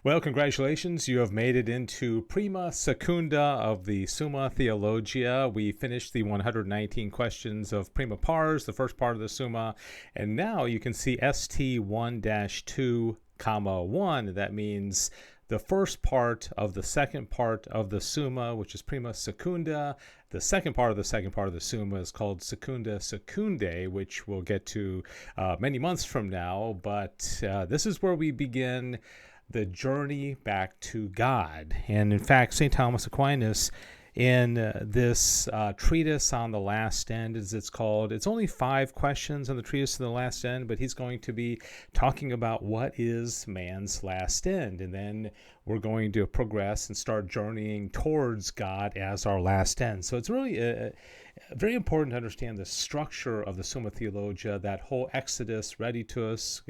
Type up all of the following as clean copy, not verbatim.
Well, congratulations. You have made it into Prima Secunda of the Summa Theologia. We finished the 119 questions of Prima Pars, the first part of the Summa, and now you can see ST1-2, 1. That means the first part of the second part of the Summa, which is Prima Secunda. The second part of the Summa is called Secundae, which we'll get to many months from now. But this is where we begin the journey back to God. And in fact, St. Thomas Aquinas, in this treatise on the last end, as it's called, it's only 5 questions on the treatise on the last end, but he's going to be talking about what is man's last end. And then we're going to progress and start journeying towards God as our last end. So it's really very important to understand the structure of the Summa Theologia, that whole exodus, ready to us,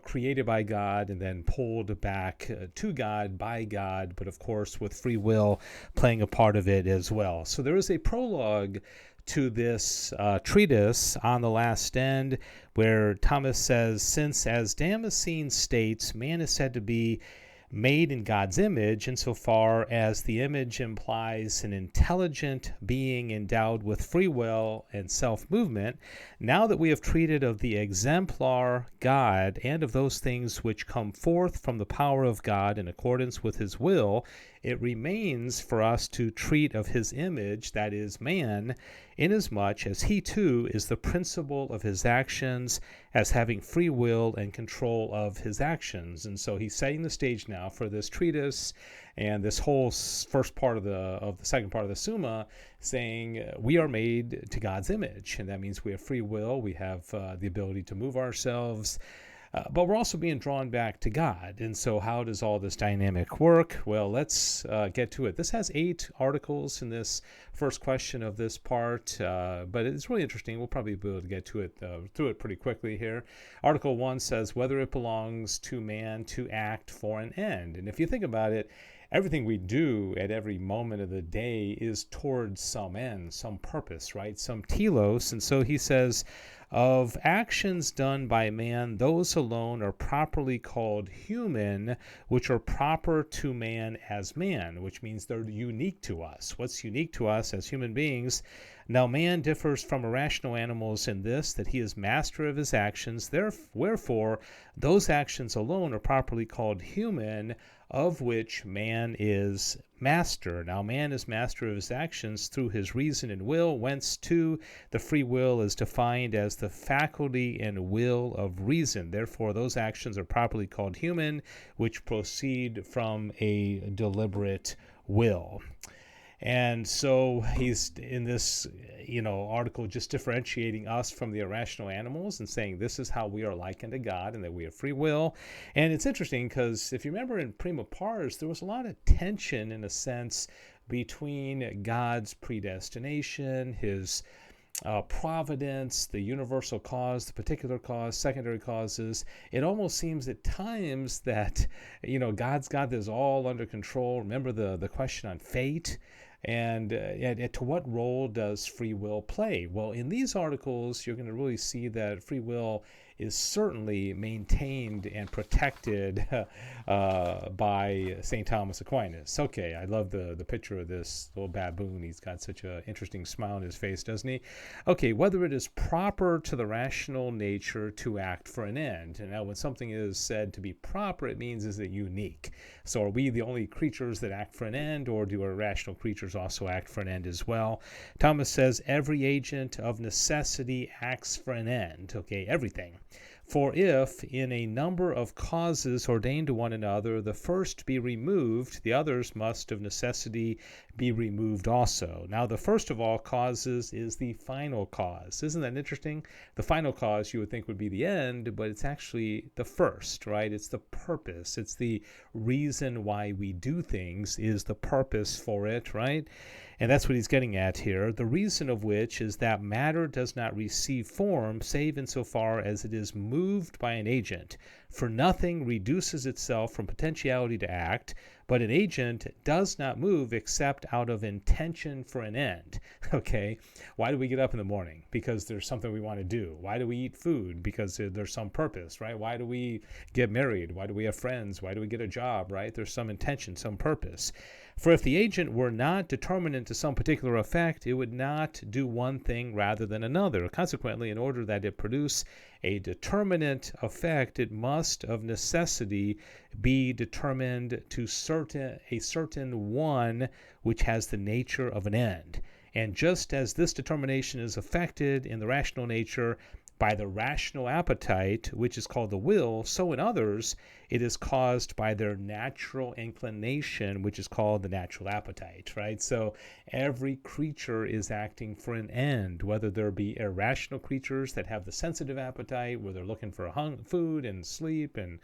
created by God and then pulled back to God by God, but of course with free will playing a part of it as well. So there is a prologue to this treatise on the last end where Thomas says, since, as Damascene states, man is said to be made in God's image insofar as the image implies an intelligent being endowed with free will and self-movement, now that we have treated of the exemplar God and of those things which come forth from the power of God in accordance with his will, it remains for us to treat of his image, that is, man, inasmuch as he too is the principle of his actions, as having free will and control of his actions. And so he's setting the stage now for this treatise and this whole first part of the second part of the Summa, saying we are made to God's image, and that means we have free will, we have the ability to move ourselves. But we're also being drawn back to God. And so how does all this dynamic work? Well, let's get to it. This has 8 articles in this first question of this part, but it's really interesting. We'll probably be able to get to it through it pretty quickly here. Article 1 says whether it belongs to man to act for an end. And if you think about it, everything we do at every moment of the day is towards some end, some purpose, right? Some telos. And so he says, of actions done by man, those alone are properly called human, which are proper to man as man, which means they're unique to us. What's unique to us as human beings? Now man differs from irrational animals in this, that he is master of his actions. Wherefore, those actions alone are properly called human, of which man is master. Now man is master of his actions through his reason and will, whence too the free will is defined as the faculty and will of reason. Therefore those actions are properly called human, which proceed from a deliberate will. And so he's in this, article just differentiating us from the irrational animals and saying this is how we are likened to God and that we have free will. And it's interesting because if you remember in Prima Pars, there was a lot of tension in a sense between God's predestination, his providence, the universal cause, the particular cause, secondary causes. It almost seems at times that, God's got this all under control. Remember the question on fate? And to what role does free will play? Well, in these articles, you're going to really see that free will is certainly maintained and protected by St. Thomas Aquinas. Okay, I love the picture of this little baboon. He's got such an interesting smile on his face, doesn't he? Okay, whether it is proper to the rational nature to act for an end. And now when something is said to be proper, it means is it unique? So are we the only creatures that act for an end, or do irrational creatures also act for an end as well? Thomas says every agent of necessity acts for an end. Okay, everything. For if, in a number of causes ordained to one another, the first be removed, the others must of necessity be removed also. Now, the first of all causes is the final cause. Isn't that interesting? The final cause you would think would be the end, but it's actually the first, right? It's the purpose. It's the reason why we do things is the purpose for it, right? And that's what he's getting at here. The reason of which is that matter does not receive form save insofar as it is moved by an agent. For nothing reduces itself from potentiality to act, but an agent does not move except out of intention for an end. Okay? Why do we get up in the morning? Because there's something we want to do. Why do we eat food? Because there's some purpose, right? Why do we get married? Why do we have friends? Why do we get a job, right? There's some intention, some purpose. For if the agent were not determinate to some particular effect, it would not do one thing rather than another. Consequently, in order that it produce a determinate effect, it must of necessity be determined to a certain one which has the nature of an end. And just as this determination is effected in the rational nature by the rational appetite, which is called the will, so in others it is caused by their natural inclination, which is called the natural appetite, right? So every creature is acting for an end, whether there be irrational creatures that have the sensitive appetite, where they're looking for food and sleep and,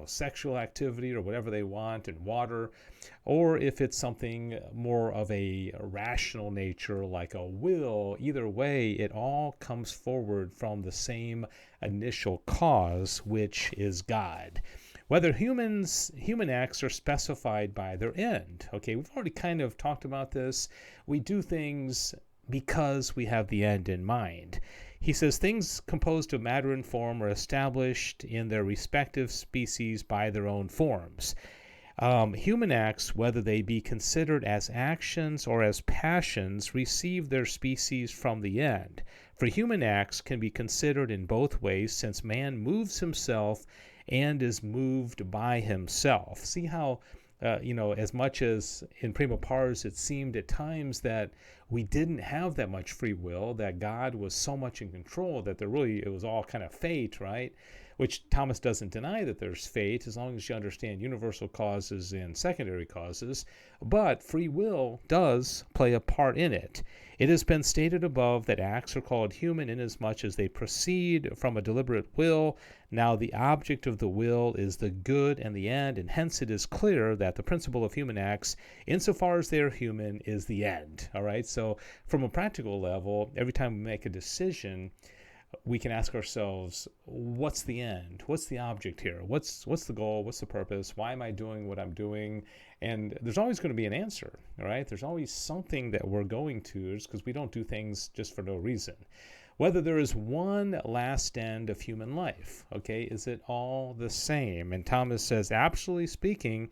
sexual activity or whatever they want and water, or if it's something more of a rational nature like a will. Either way, it all comes forward from the same initial cause, which is God. Whether human acts are specified by their end. Okay, we've already kind of talked about this. We do things because we have the end in mind. He says things composed of matter and form are established in their respective species by their own forms. Human acts, whether they be considered as actions or as passions, receive their species from the end. For human acts can be considered in both ways, since man moves himself and is moved by himself. See how, as much as in Prima Pars it seemed at times that we didn't have that much free will, that God was so much in control that it was all kind of fate, right? Which Thomas doesn't deny that there's fate, as long as you understand universal causes and secondary causes, but free will does play a part in it. It has been stated above that acts are called human inasmuch as they proceed from a deliberate will. Now the object of the will is the good and the end, and hence it is clear that the principle of human acts, insofar as they are human, is the end. All right, so from a practical level, every time we make a decision, we can ask ourselves, what's the end? What's the object here? What's the goal? What's the purpose? Why am I doing what I'm doing? And there's always going to be an answer, all right? There's always something that we're going to, because we don't do things just for no reason. Whether there is one last end of human life, okay, is it all the same? And Thomas says, absolutely speaking,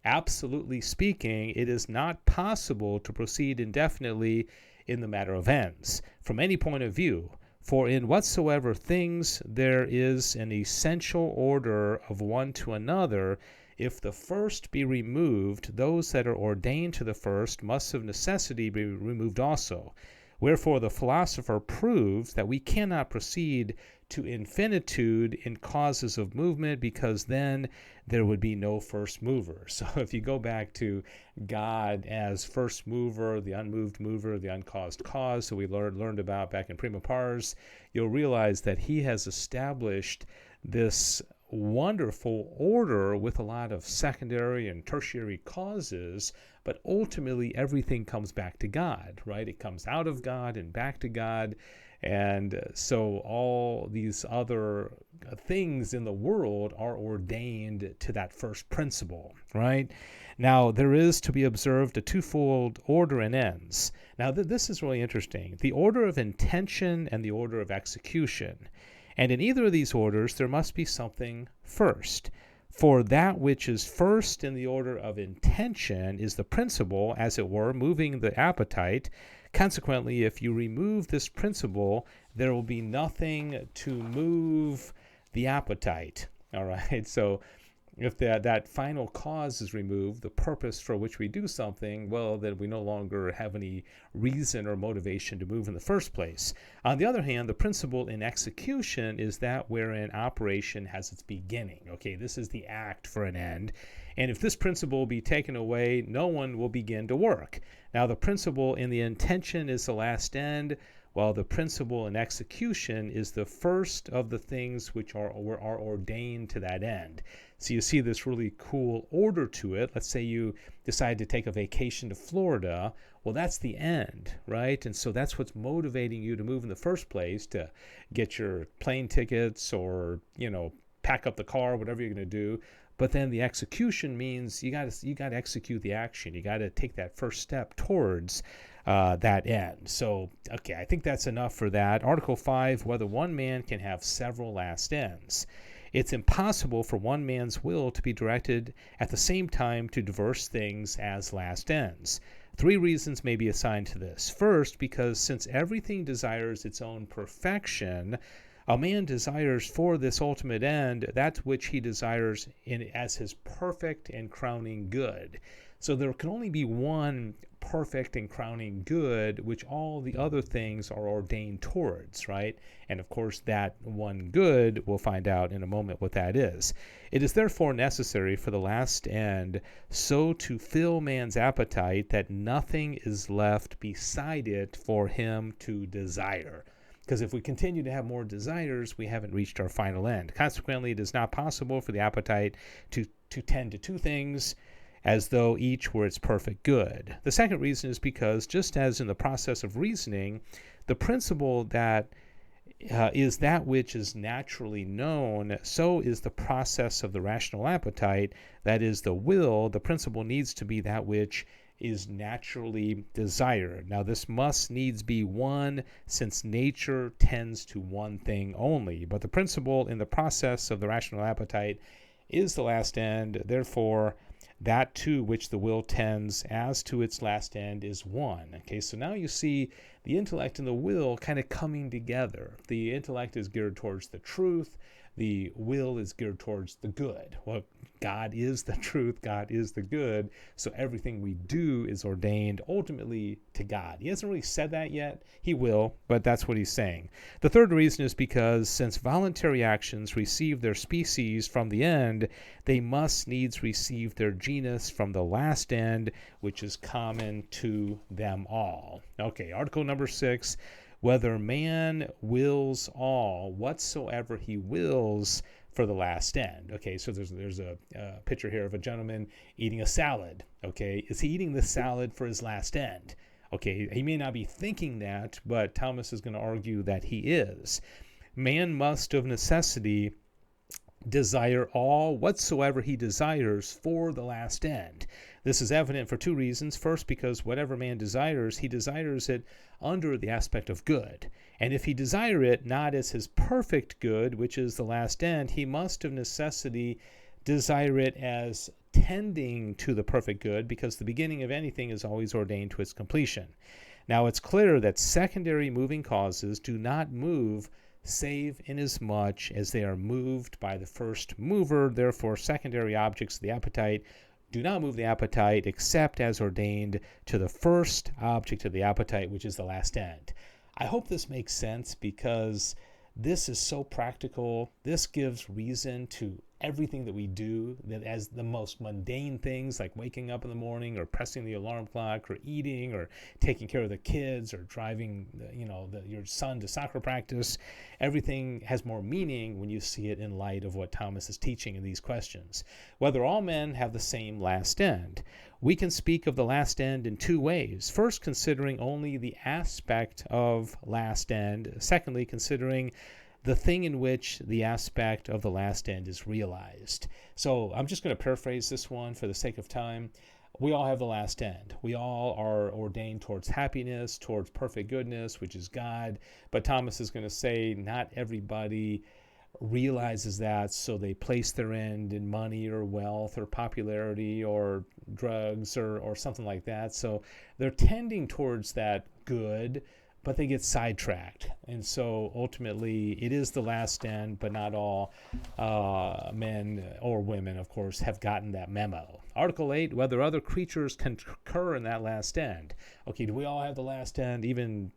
it is not possible to proceed indefinitely in the matter of ends from any point of view. For in whatsoever things there is an essential order of one to another, if the first be removed, those that are ordained to the first must of necessity be removed also. Wherefore the philosopher proves that we cannot proceed to infinitude in causes of movement, because then there would be no first mover. So if you go back to God as first mover, the unmoved mover, the uncaused cause, so we learned about back in Prima Pars, you'll realize that he has established this wonderful order with a lot of secondary and tertiary causes, but ultimately everything comes back to God, right? It comes out of God and back to God. And so all these other things in the world are ordained to that first principle, right? Now, there is to be observed a twofold order in ends. Now, this is really interesting. The order of intention and the order of execution. And in either of these orders, there must be something first. For that which is first in the order of intention is the principle, as it were, moving the appetite. Consequently, if you remove this principle, there will be nothing to move the appetite. All right, so if that final cause is removed, the purpose for which we do something, well, then we no longer have any reason or motivation to move in the first place. On the other hand, the principle in execution is that wherein operation has its beginning. Okay, this is the act for an end. And if this principle be taken away, no one will begin to work. Now, the principle in the intention is the last end, while the principle in execution is the first of the things which are ordained to that end. So you see this really cool order to it. Let's say you decide to take a vacation to Florida. Well, that's the end, right? And so that's what's motivating you to move in the first place, to get your plane tickets or, pack up the car, whatever you're going to do. But then the execution means you got to execute the action. You got to take that first step towards that end. So, okay, I think that's enough for that. Article 5, whether one man can have several last ends. It's impossible for one man's will to be directed at the same time to diverse things as last ends. 3 reasons may be assigned to this. First, because since everything desires its own perfection, a man desires for this ultimate end that which he desires as his perfect and crowning good. So there can only be one perfect and crowning good, which all the other things are ordained towards, right? And of course, that one good, we'll find out in a moment what that is. It is therefore necessary for the last end so to fill man's appetite that nothing is left beside it for him to desire. Because if we continue to have more desires, we haven't reached our final end. Consequently, it is not possible for the appetite to tend to 2 things as though each were its perfect good. The second reason is because, just as in the process of reasoning, the principle that is that which is naturally known, so is the process of the rational appetite, that is the will. The principle needs to be that which is naturally desired. Now, this must needs be one, since nature tends to one thing only. But the principle in the process of the rational appetite is the last end. Therefore, that to which the will tends as to its last end is one. Okay, so now you see the intellect and the will kind of coming together. The intellect is geared towards the truth. The will is geared towards the good. Well, God is the truth. God is the good. So everything we do is ordained ultimately to God. He hasn't really said that yet. He will, but that's what he's saying. The third reason is because since voluntary actions receive their species from the end, they must needs receive their genus from the last end, which is common to them all. Okay, article number 6. Whether man wills all whatsoever he wills for the last end. Okay, so there's a picture here of a gentleman eating a salad. Okay, is he eating the salad for his last end? Okay, he may not be thinking that, but Thomas is going to argue that he is. Man must of necessity desire all whatsoever he desires for the last end. This is evident for 2 reasons. First, because whatever man desires, he desires it under the aspect of good. And if he desire it not as his perfect good, which is the last end, he must of necessity desire it as tending to the perfect good, because the beginning of anything is always ordained to its completion. Now, it's clear that secondary moving causes do not move save inasmuch as they are moved by the first mover. Therefore, secondary objects of the appetite do not move the appetite except as ordained to the first object of the appetite, which is the last end. I hope this makes sense, because this is so practical. This gives reason to everything that we do, that as the most mundane things like waking up in the morning or pressing the alarm clock or eating or taking care of the kids or driving your son to soccer practice. Everything has more meaning when you see it in light of what Thomas is teaching in these questions. Whether all men have the same last end. We can speak of the last end in 2 ways. First, considering only the aspect of last end. Secondly, considering the thing in which the aspect of the last end is realized. So I'm just going to paraphrase this one for the sake of time. We all have the last end. We all are ordained towards happiness, towards perfect goodness, which is God. But Thomas is going to say not everybody realizes that, so they place their end in money or wealth or popularity or drugs or something like that. So they're tending towards that good, but they get sidetracked. And so ultimately it is the last end, but not all men or women, of course, have gotten that memo. Article 8, whether other creatures concur in that last end. Okay, do we all have the last end? Even,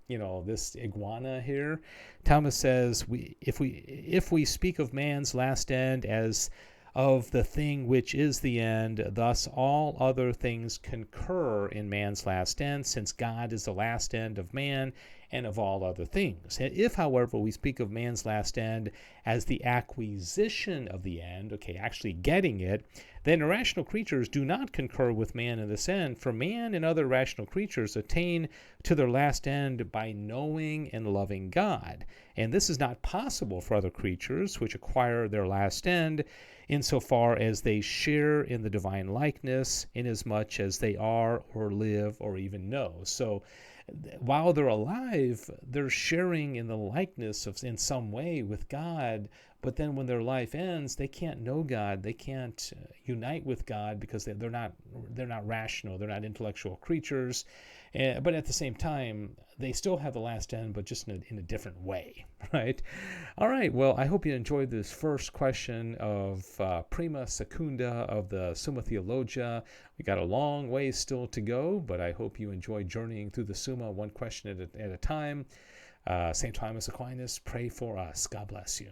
this iguana here? Thomas says, if we speak of man's last end as of the thing which is the end, thus all other things concur in man's last end, since God is the last end of man, and of all other things. If, however, we speak of man's last end as the acquisition of the end, okay, actually getting it, then irrational creatures do not concur with man in this end, for man and other rational creatures attain to their last end by knowing and loving God. And this is not possible for other creatures which acquire their last end insofar as they share in the divine likeness, inasmuch as they are or live or even know. So while they're alive, they're sharing in the likeness of in some way with God, but then when their life ends, they can't know God, they can't unite with God because they're not rational, they're not intellectual creatures. But at the same time, they still have the last end, but just in a different way, right? All right, well, I hope you enjoyed this first question of Prima Secunda of the Summa Theologia. We got a long ways still to go, but I hope you enjoy journeying through the Summa one question at a time. St. Thomas Aquinas, pray for us. God bless you.